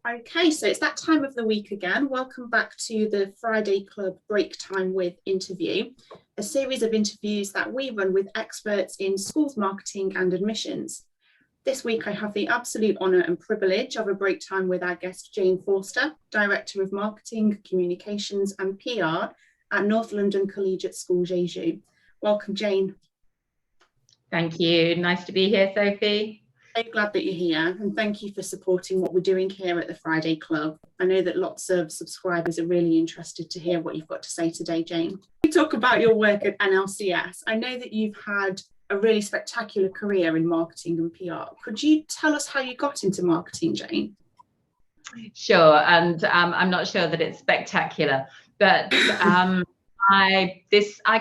Okay, so it's that time of the week again. Welcome back to the Friday Club Break Time with interview, a series of interviews that we run with experts in schools marketing and admissions. This week, I have the absolute honour and privilege of a break time with our guest, Jane Forster, Director of Marketing, Communications and PR at North London Collegiate School, Jeju. Welcome, Jane. Thank you. Nice to be here, Sophie. So glad that you're here, and thank you for supporting what we're doing here at the Friday Club. I know that lots of subscribers are really interested to hear what you've got to say today, Jane. We talk about your work at NLCS. I know that you've had a really spectacular career in marketing and PR. Could you tell us how you got into marketing, Jane? Sure, and I'm not sure that it's spectacular, but I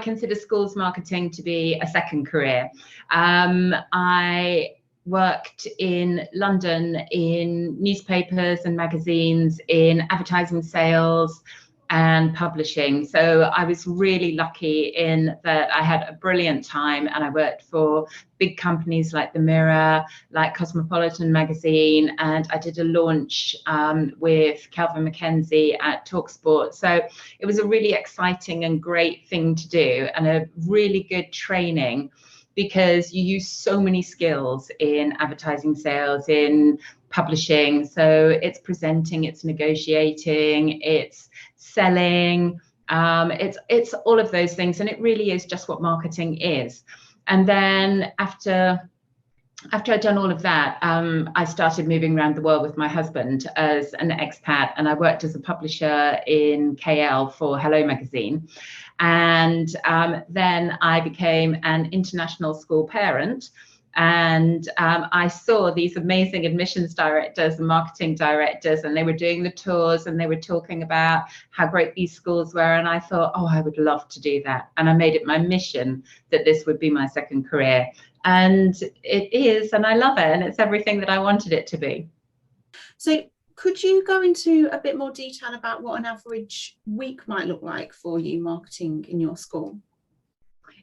consider schools marketing to be a second career. I worked in London in newspapers and magazines, in advertising sales and publishing. So I was really lucky in that I had a brilliant time, and I worked for big companies like The Mirror, like Cosmopolitan magazine, and I did a launch with Calvin Mackenzie at TalkSport. So it was a really exciting and great thing to do, and a really good training, because you use so many skills in advertising sales, in publishing. So it's presenting, it's negotiating, it's selling, it's all of those things, and it really is just what marketing is. And then after I'd done all of that, I started moving around the world with my husband as an expat, and I worked as a publisher in KL for Hello magazine. And then I became an international school parent, and I saw these amazing admissions directors and marketing directors, and they were doing the tours and they were talking about how great these schools were, and I thought, oh, I would love to do that. And I made it my mission that this would be my second career, and it is, and I love it, and it's everything that I wanted it to be. So could you go into a bit more detail about what an average week might look like for you marketing in your school?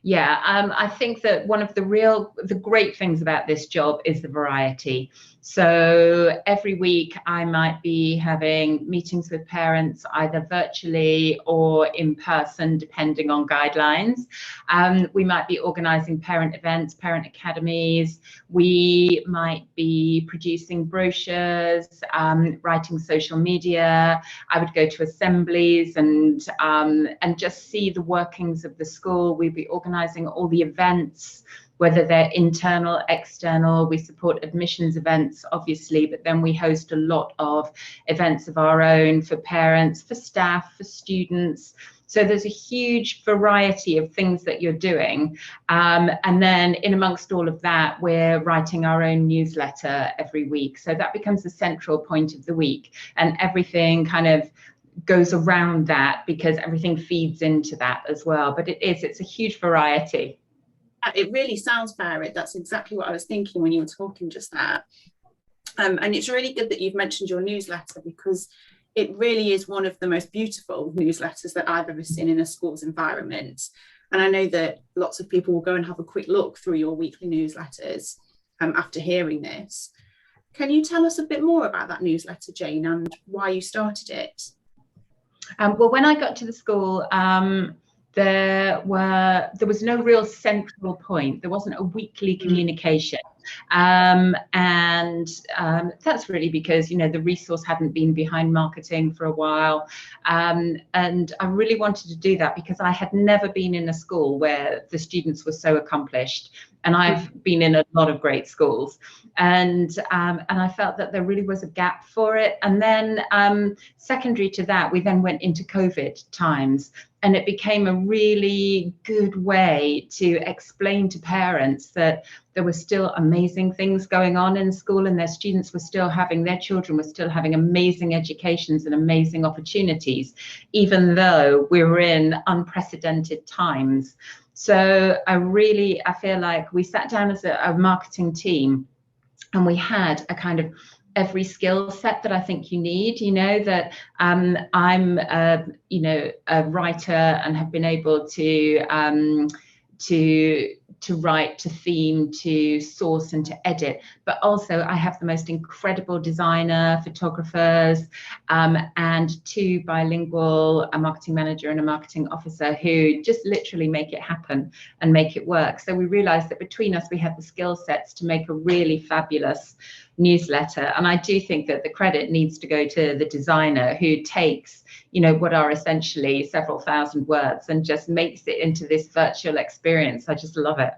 Yeah, I think that one of the great things about this job is the variety. So every week I might be having meetings with parents, either virtually or in person, depending on guidelines. We might be organising parent events, parent academies. We might be producing brochures, writing social media. I would go to assemblies and just see the workings of the school. We'd be organising all the events, whether they're internal, external. We support admissions events, obviously, but then we host a lot of events of our own for parents, for staff, for students. So there's a huge variety of things that you're doing. And then in amongst all of that, we're writing our own newsletter every week. So that becomes the central point of the week, and everything kind of goes around that, because everything feeds into that as well. But it's a huge variety. It really sounds varied. That's exactly what I was thinking when you were talking just there. And it's really good that you've mentioned your newsletter, because it really is one of the most beautiful newsletters that I've ever seen in a school's environment. And I know that lots of people will go and have a quick look through your weekly newsletters after hearing this. Can you tell us a bit more about that newsletter, Jane, and why you started it? Well, when I got to the school, there was no real central point. There wasn't a weekly communication. And that's really because, the resource hadn't been behind marketing for a while. And I really wanted to do that because I had never been in a school where the students were so accomplished. And I've been in a lot of great schools, and I felt that there really was a gap for it. And then secondary to that, we then went into COVID times, and it became a really good way to explain to parents that there were still amazing things going on in school, and their children were still having amazing educations and amazing opportunities, even though we were in unprecedented times. So I feel like we sat down as a marketing team, and we had a kind of every skill set that I think you need, that I'm a writer and have been able to to write, to theme, to source and to edit. But also I have the most incredible designer, photographers, and 2 bilingual, a marketing manager and a marketing officer, who just literally make it happen and make it work. So we realized that between us we have the skill sets to make a really fabulous newsletter. And I do think that the credit needs to go to the designer, who takes, you know, what are essentially several thousand words and just makes it into this virtual experience. I just love it.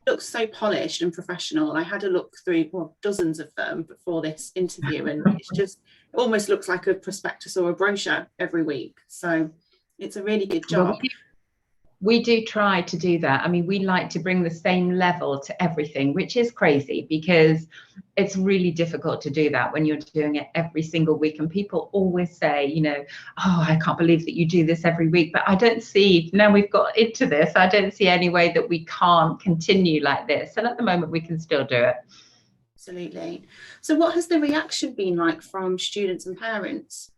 It looks so polished and professional. I had a look through, well, dozens of them before this interview, and it's just, it almost looks like a prospectus or a brochure every week. So it's a really good job. Well, we do try to do that. I mean, we like to bring the same level to everything, which is crazy because it's really difficult to do that when you're doing it every single week. And people always say, you know, oh, I can't believe that you do this every week. But I don't see, now we've got into this, I don't see any way that we can't continue like this. And at the moment, we can still do it. Absolutely. So what has the reaction been like from students and parents?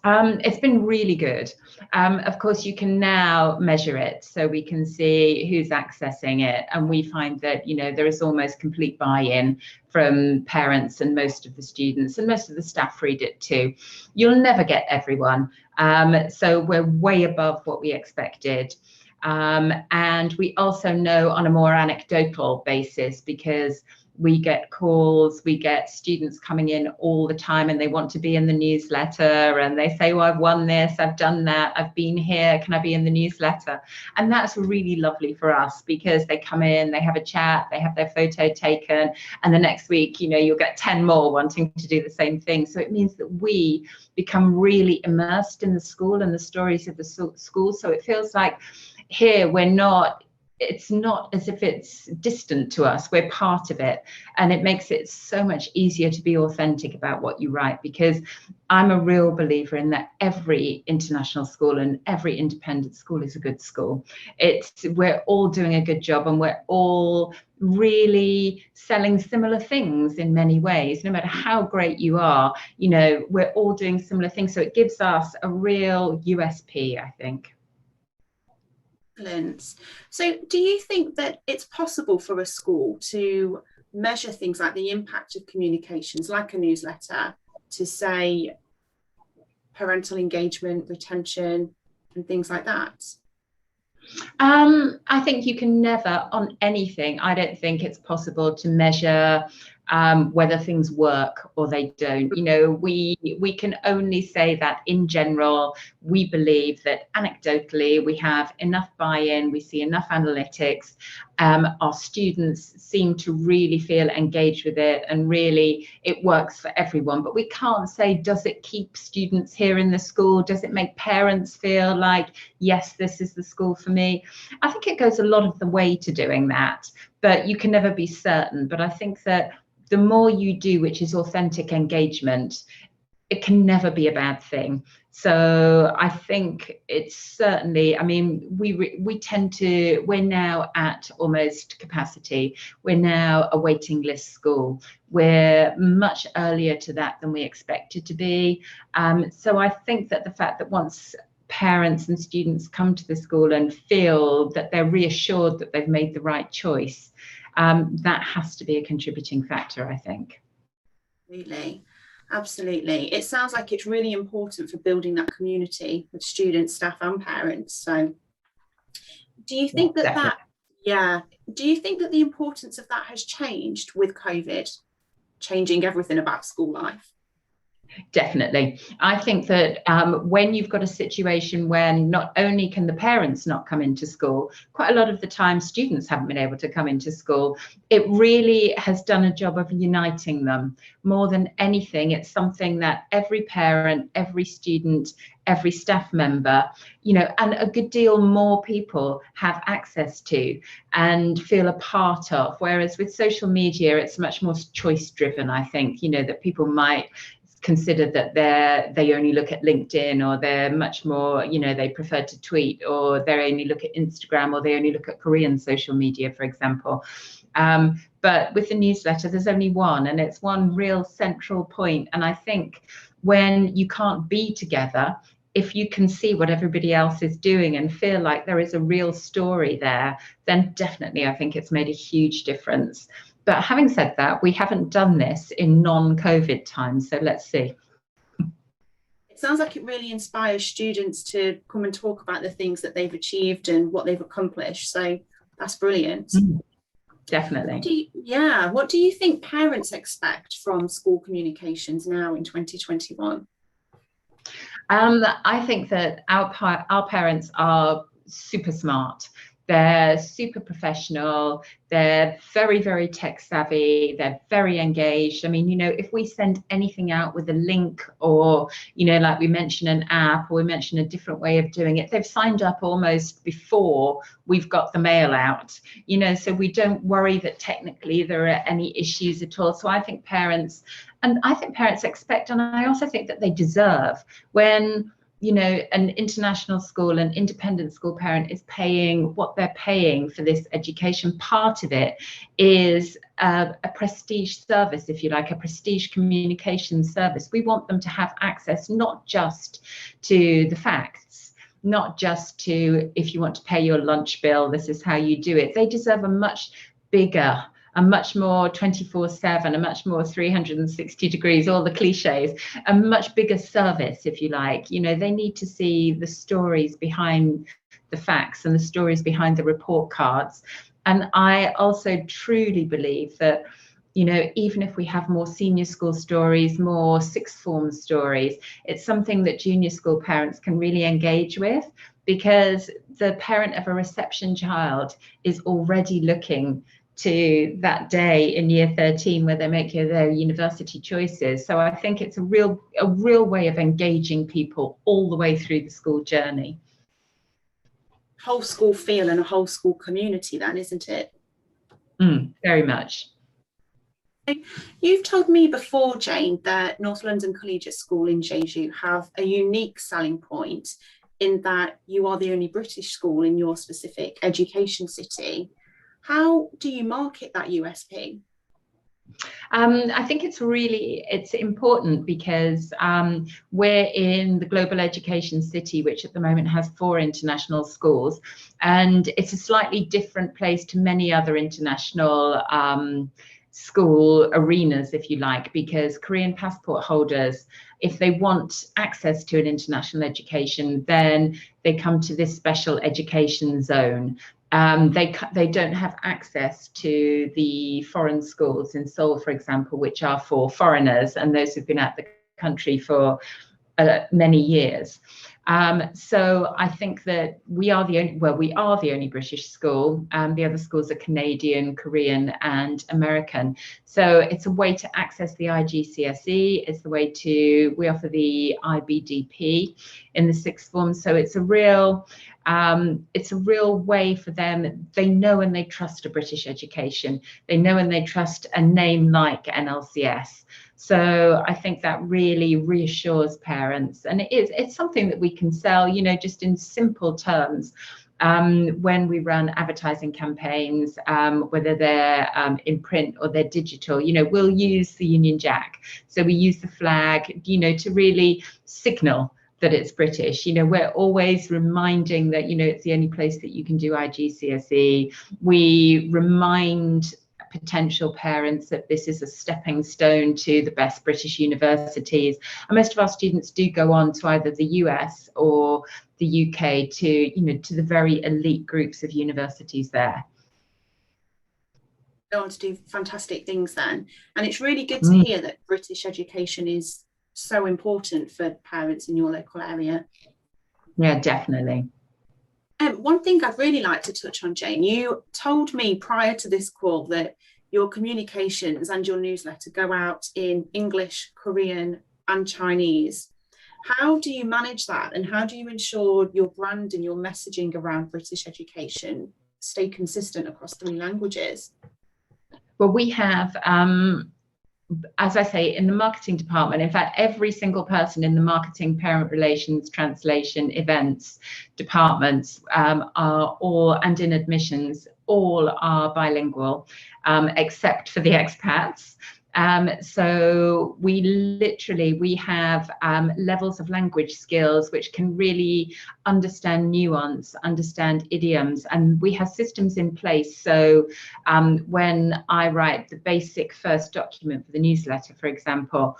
It's been really good. Of course, you can now measure it, so we can see who's accessing it. And we find that, you know, there is almost complete buy-in from parents and most of the students, and most of the staff read it too. You'll never get everyone. So we're way above what we expected. And we also know on a more anecdotal basis, because we get calls, we get students coming in all the time and they want to be in the newsletter, and they say, well, I've won this, I've done that, I've been here, can I be in the newsletter? And that's really lovely for us, because they come in, they have a chat, they have their photo taken, and the next week, you know, you'll get 10 more wanting to do the same thing. So it means that we become really immersed in the school and the stories of the school. So it feels like here we're not, it's not as if it's distant to us, we're part of it. And it makes it so much easier to be authentic about what you write, because I'm a real believer in that every international school and every independent school is a good school. We're all doing a good job, and we're all really selling similar things in many ways. No matter how great you are, you know, we're all doing similar things. So it gives us a real USP, I think. Excellent. So do you think that it's possible for a school to measure things like the impact of communications, like a newsletter, to say parental engagement, retention, and things like that? I think you can never, on anything, I don't think it's possible to measure whether things work or they don't. You know, we can only say that in general, we believe that anecdotally we have enough buy-in, we see enough analytics, our students seem to really feel engaged with it, and really it works for everyone. But we can't say, does it keep students here in the school? Does it make parents feel like, yes, this is the school for me? I think it goes a lot of the way to doing that, but you can never be certain. But I think that the more you do, which is authentic engagement, it can never be a bad thing. So I think it's certainly, I mean, we tend to, we're now at almost capacity. We're now a waiting list school. We're much earlier to that than we expected to be. So I think that the fact that once parents and students come to the school and feel that they're reassured that they've made the right choice, that has to be a contributing factor, I think. Absolutely. Absolutely. It sounds like it's really important for building that community with students, staff, and parents. So do you think do you think that the importance of that has changed with COVID, changing everything about school life? Definitely. I think that when you've got a situation where not only can the parents not come into school, quite a lot of the time students haven't been able to come into school, it really has done a job of uniting them. More than anything, it's something that every parent, every student, every staff member, you know, and a good deal more people have access to and feel a part of. Whereas with social media, it's much more choice driven, I think, you know, that people might consider that they only look at LinkedIn, or they're much more, you know, they prefer to tweet, or they only look at Instagram, or they only look at Korean social media, for example. But with the newsletter, there's only one, and it's one real central point. And I think when you can't be together if you can see what everybody else is doing and feel like there is a real story there, then definitely I think it's made a huge difference. But having said that, we haven't done this in non-COVID times, so let's see. It sounds like it really inspires students to come and talk about the things that they've achieved and what they've accomplished. So that's brilliant. Definitely. What do you think parents expect from school communications now in 2021? I think that our parents are super smart. They're super professional. They're very, very tech savvy. They're very engaged. I mean, you know, if we send anything out with a link or, you know, like we mention an app or we mention a different way of doing it, they've signed up almost before we've got the mail out, you know, so we don't worry that technically there are any issues at all. So I think parents expect, and I also think that they deserve, when, you know, an international school, an independent school parent is paying what they're paying for this education. Part of it is a prestige service, if you like, a prestige communication service. We want them to have access not just to the facts, not just to, if you want to pay your lunch bill, this is how you do it. They deserve a much bigger, a much more 24/7, a much more 360 degrees, all the cliches, a much bigger service, if you like. You know, they need to see the stories behind the facts and the stories behind the report cards. And I also truly believe that, you know, even if we have more senior school stories, more sixth form stories, it's something that junior school parents can really engage with, because the parent of a reception child is already looking to that day in year 13 where they make their university choices. So I think it's a real way of engaging people all the way through the school journey. Whole school feel and a whole school community then, isn't it? Very much. You've told me before, Jane, that North London Collegiate School in Jeju have a unique selling point in that you are the only British school in your specific education city. How do you market that USP? I think it's important because we're in the global education city, which at the moment has 4 international schools, and it's a slightly different place to many other international school arenas, if you like, because Korean passport holders, if they want access to an international education, then they come to this special education zone. They don't have access to the foreign schools in Seoul, for example, which are for foreigners and those who've been at the country for many years. So I think that we are the only British school. The other schools are Canadian, Korean, and American. So it's a way to access the IGCSE. It's the way we offer the IBDP in the sixth form. So it's a real way for them. They know and they trust a British education. They know and they trust a name like NLCS. So I think that really reassures parents, and it's something that we can sell, you know, just in simple terms. When we run advertising campaigns, whether they're in print or they're digital, you know, we'll use the Union Jack. So we use the flag, you know, to really signal that it's British. You know, we're always reminding that, you know, it's the only place that you can do IGCSE. We remind potential parents that this is a stepping stone to the best British universities. And most of our students do go on to either the US or the UK to, you know, to the very elite groups of universities there. Go on to do fantastic things then. And it's really good to hear that British education is so important for parents in your local area. Yeah, definitely. One thing I'd really like to touch on, Jane, you told me prior to this call that your communications and your newsletter go out in English, Korean, and Chinese. How do you manage that, and how do you ensure your brand and your messaging around British education stay consistent across 3 languages? Well, we have, as I say, in the marketing department, in fact, every single person in the marketing, parent relations, translation, events departments are all, and in admissions, all are bilingual, except for the expats. So we have levels of language skills which can really understand nuance, understand idioms, and we have systems in place. So when I write the basic first document for the newsletter, for example,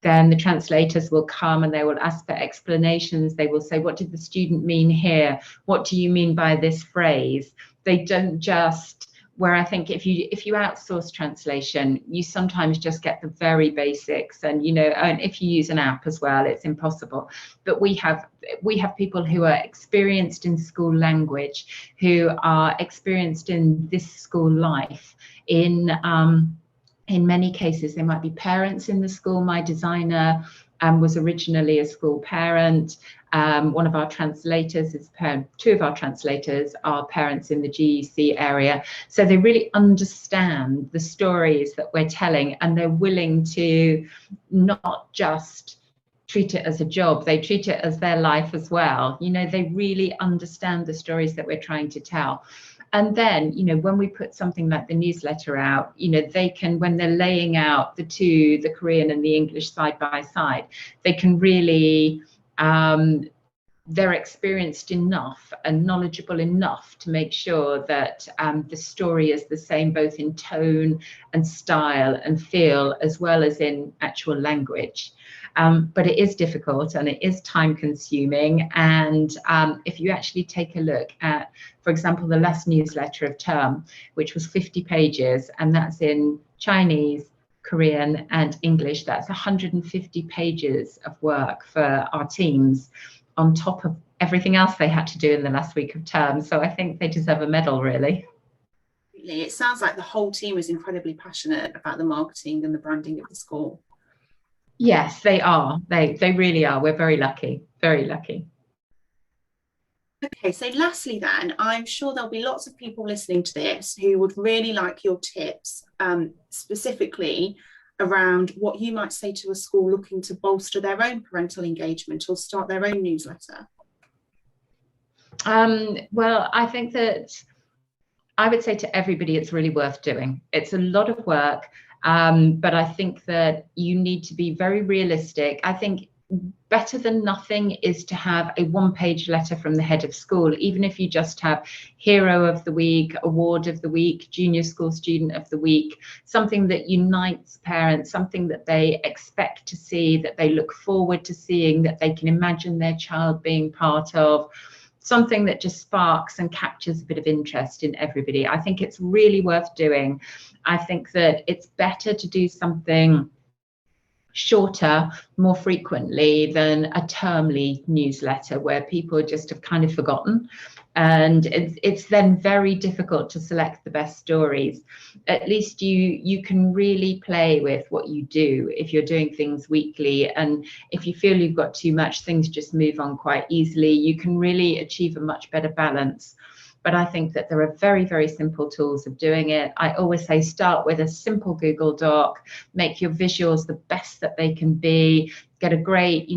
then the translators will come and they will ask for explanations. They will say, what did the student mean here? What do you mean by this phrase? They don't just, where I think if you outsource translation, you sometimes just get the very basics, and and if you use an app as well, it's impossible. But we have people who are experienced in school language, who are experienced in this school life. In many cases, they might be parents in the school. My designer was originally a school parent. One of our translators is two of our translators are parents in the GEC area. So they really understand the stories that we're telling, and they're willing to not just treat it as a job, they treat it as their life as well. They really understand the stories that we're trying to tell. And then, when we put something like the newsletter out, they can, when they're laying out the Korean and the English side by side, they can really, they're experienced enough and knowledgeable enough to make sure that the story is the same, both in tone and style and feel, as well as in actual language. But it is difficult and it is time consuming. And if you actually take a look at, for example, the last newsletter of term, which was 50 pages, and that's in Chinese, Korean and English, that's 150 pages of work for our teams on top of everything else they had to do in the last week of term. So I think they deserve a medal, really. It sounds like the whole team is incredibly passionate about the marketing and the branding of the school. Yes, they are. They really are. We're very lucky, very lucky. Okay, so lastly then, I'm sure there'll be lots of people listening to this who would really like your tips, specifically around what you might say to a school looking to bolster their own parental engagement or start their own newsletter. Well, I think that I would say to everybody, it's really worth doing. It's a lot of work, but I think that you need to be very realistic. I think better than nothing is to have a one-page letter from the head of school, even if you just have hero of the week, award of the week, junior school student of the week, something that unites parents, something that they expect to see, that they look forward to seeing, that they can imagine their child being part of, something that just sparks and captures a bit of interest in everybody. I think it's really worth doing. I think that it's better to do something shorter, more frequently than a termly newsletter where people just have kind of forgotten. And it's then very difficult to select the best stories. At least you can really play with what you do if you're doing things weekly. And if you feel you've got too much, things just move on quite easily. You can really achieve a much better balance. But I think that there are very, very simple tools of doing it. I always say start with a simple Google Doc, make your visuals the best that they can be, get a great,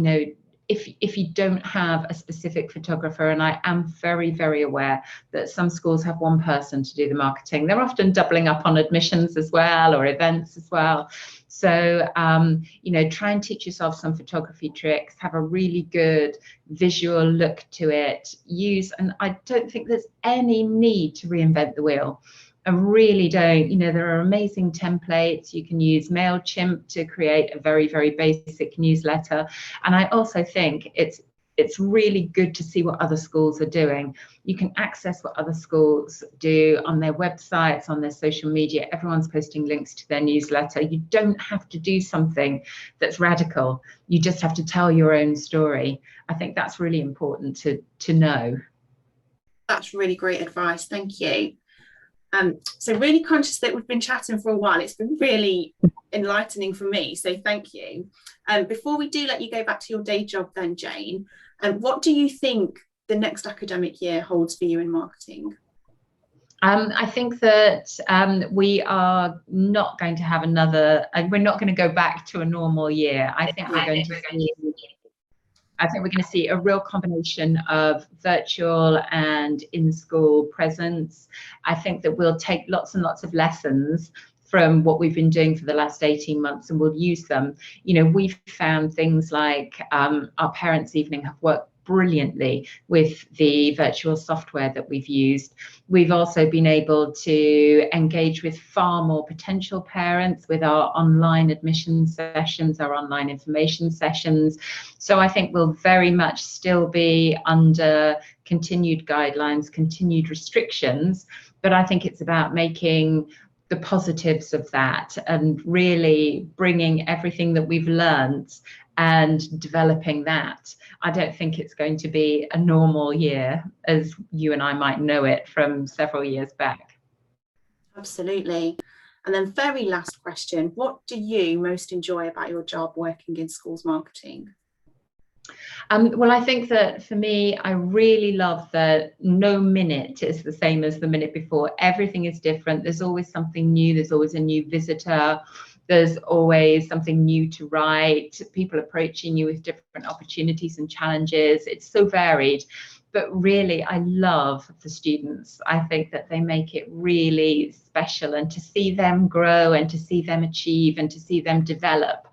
if you don't have a specific photographer, and I am very, very aware that some schools have one person to do the marketing. They're often doubling up on admissions as well, or events as well. So, try and teach yourself some photography tricks, have a really good visual look to it, and I don't think there's any need to reinvent the wheel. I really don't. There are amazing templates. You can use MailChimp to create a very, very basic newsletter. And I also think it's really good to see what other schools are doing. You can access what other schools do on their websites, on their social media. Everyone's posting links to their newsletter. You don't have to do something that's radical. You just have to tell your own story. I think that's really important to know. That's really great advice. Thank you. So really conscious that we've been chatting for a while. It's been really enlightening for me. So thank you. Before we do let you go back to your day job then, Jane, what do you think the next academic year holds for you in marketing? I think that we are not going to have we're not going to go back to a normal year. I think we're going to see a real combination of virtual and in-school presence. I think that we'll take lots and lots of lessons from what we've been doing for the last 18 months, and we'll use them. We've found things like our parents' evening have worked brilliantly with the virtual software that we've used. We've also been able to engage with far more potential parents with our online admission sessions, our online information sessions. So I think we'll very much still be under continued guidelines, continued restrictions, but I think it's about making the positives of that and really bringing everything that we've learned and developing that. I don't think it's going to be a normal year as you and I might know it from several years back. Absolutely. And then very last question, what do you most enjoy about your job working in schools marketing? Well, I think that for me, I really love that no minute is the same as the minute before. Everything is different. There's always something new. There's always a new visitor. There's always something new to write, people approaching you with different opportunities and challenges. It's so varied. But really, I love the students. I think that they make it really special, and to see them grow and to see them achieve and to see them develop.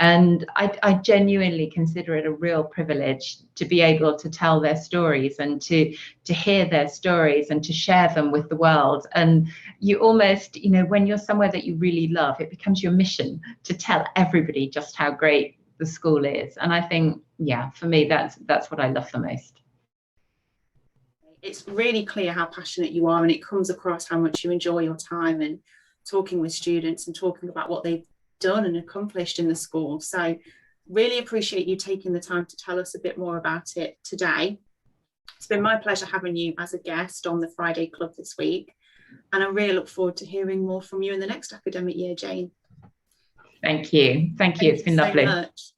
And I genuinely consider it a real privilege to be able to tell their stories and to hear their stories and to share them with the world. And you almost, when you're somewhere that you really love, it becomes your mission to tell everybody just how great the school is. And I think, yeah, for me, that's what I love the most. It's really clear how passionate you are, and it comes across how much you enjoy your time and talking with students and talking about what they've done and accomplished in the school. So really appreciate you taking the time to tell us a bit more about it today. It's been my pleasure having you as a guest on the Friday Club this week, and I really look forward to hearing more from you in the next academic year, Jane. Thank you. It's been lovely. Thank you so much.